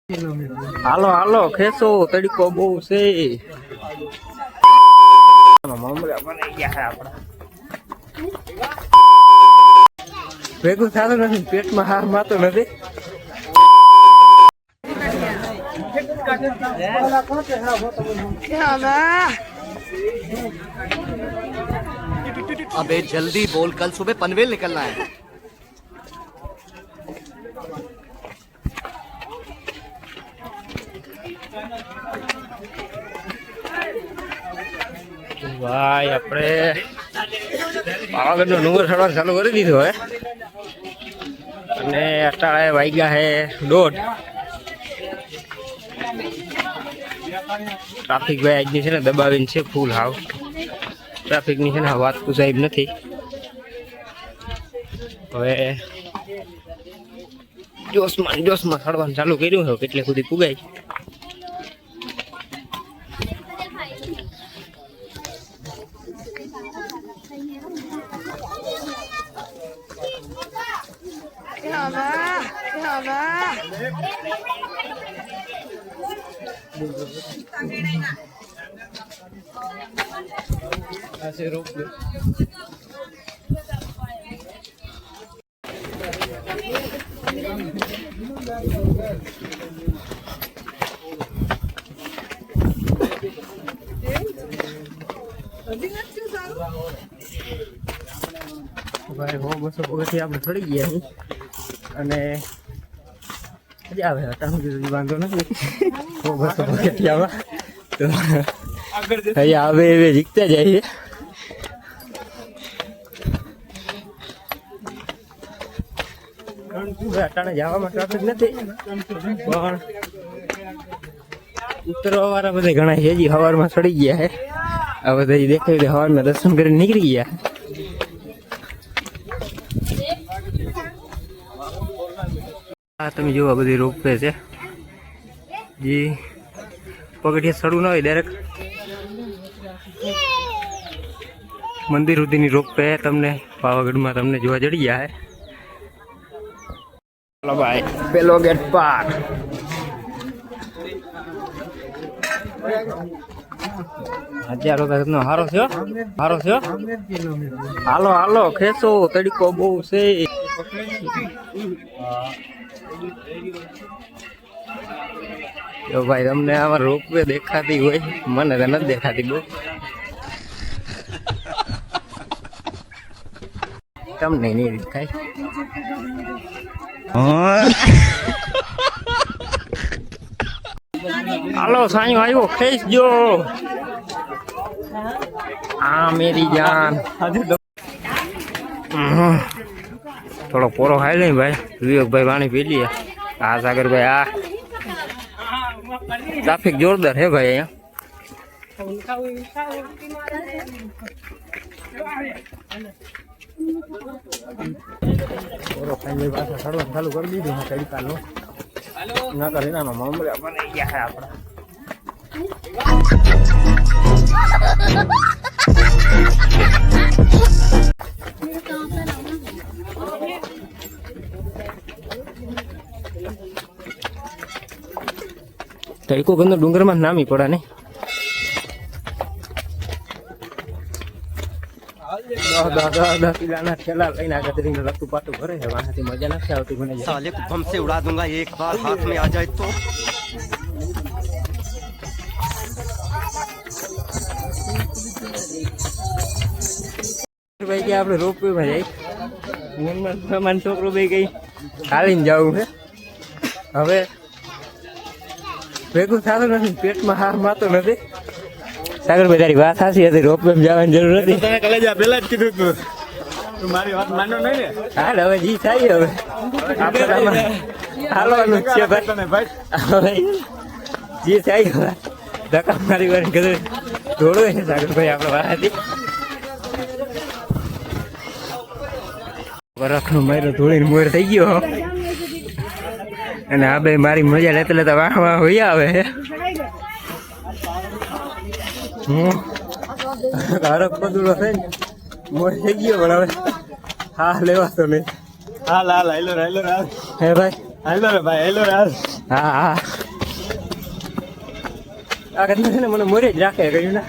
હાલો હાલો ખેંચો તડકો બહુ છે ભેગું થતું નથી પેટમાં હાર માતો નથી अबे जल्दी बोल कल सुबह पनवेल निकलना है। ભાઈ આપણે પાવાગઢનો ડુંગર ચડવાનું ચાલુ કરી દીધું હે અને અટાળે વાગ્યા હે 1:30 ટ્રાફિક ભાઈ આજની છે ને દબાવીને છે ફૂલ હાવ ટ્રાફિકની છે ને વાત તો સાહેબ નથી હવે જોશમાં ચડવાનું ચાલુ કર્યું છે કેટલે સુધી પુગાય ऐसे रोक दो भाई वो बस पगथी આપણે ચડી ગયા છે અને મજા આવે અટાણું સુધી વાંધો નથી वो बस पगथी આવા તો અહીંયા આવે હવે જીકતા જાય છે અટાણે જવામાં ટ્રાફિક નથી પણ ઉતરવા વાળા બધા ઘણા છે હજી સવારમાં ચડી ગયા છે આ બધા દેખાય સવારમાં દર્શન કરીને નીકળી ગયા આ તમે જુઓ આ બધી રોપવે છે જે પગથિયા ચડવું ના હોય ડાયરેક્ટ મંદિર સુધીની રોપવે તમને પાવાગઢમાં તમને જોવા જડી ગયા છે ચાલો ભાઈ પેલો ગેટ પાર હજારો નો હારો છે હાલો હાલો ખેંચો તડકો બહુ છે જો ભાઈ તમને આમાં રોપવે દેખાતી હોય મને તો નથી દેખાતી બહુ તમને નહીં દેખાય હાલો સાંઈ આવ્યો ખેંચજો આ મેરી જાન થોડો પોરો ખાઈ લઈ ભાઈ વિવેકભાઈ પાણી પી લઈએ આ સાગરભાઈ આ ટ્રાફિક જોરદાર હે ભાઈ અહીંયા પોરો ખાઈ પાછા ચડવાનું ચાલુ કરી દીધું તડકાનું ના કરે ના મામલા બની ગયા આપણા તડકો ગંદો ડુંગરમાં નામી પડે ને 10 કિલોના થેલા લઈને આગળ કરીને લખતું પાટું ભરે છે વાનાથી મજા નથી આવતી મને साले को बम से उड़ा दूंगा एक बार हाथ में आ जाए तो ભાઈ કે આપણે રોપવેમાં જઈ મનમાં છોકરો ભાઈ કઈ ખાલીને જવું છે હવે ભેગું થતું નથી પેટમાં હાર માતો નથી સાગરભાઈ તારી વાત સાચી હતી રોપવેમાં જવાની જરૂર નથી તને કલેજા પહેલા જ કીધું તું મારી વાત માનો નહીં ને હાલ હવે જી થાય હવે આપણે હાલવાનું જ છે ભાઈ જી થાય હવે ધક્કા મારી વાર કીધું થોડું છે સાગરભાઈ આપણે વાથી વરખનો માર્યો ધોળીને મોર થઈ ગયો અને આ બે મારી મજા લેતા લેતા વાહ વાહ હોઈ આવે હરક બધું છે ને મોર થઈ ગયો પણ હવે હા લેવાતો નહીં હાલ હાલ હાલો હાલો હે ભાઈ હાલો રે ભાઈ હાલો હાલ હા આ કદાચ મને મોરે જ રાખે કહ્યું ને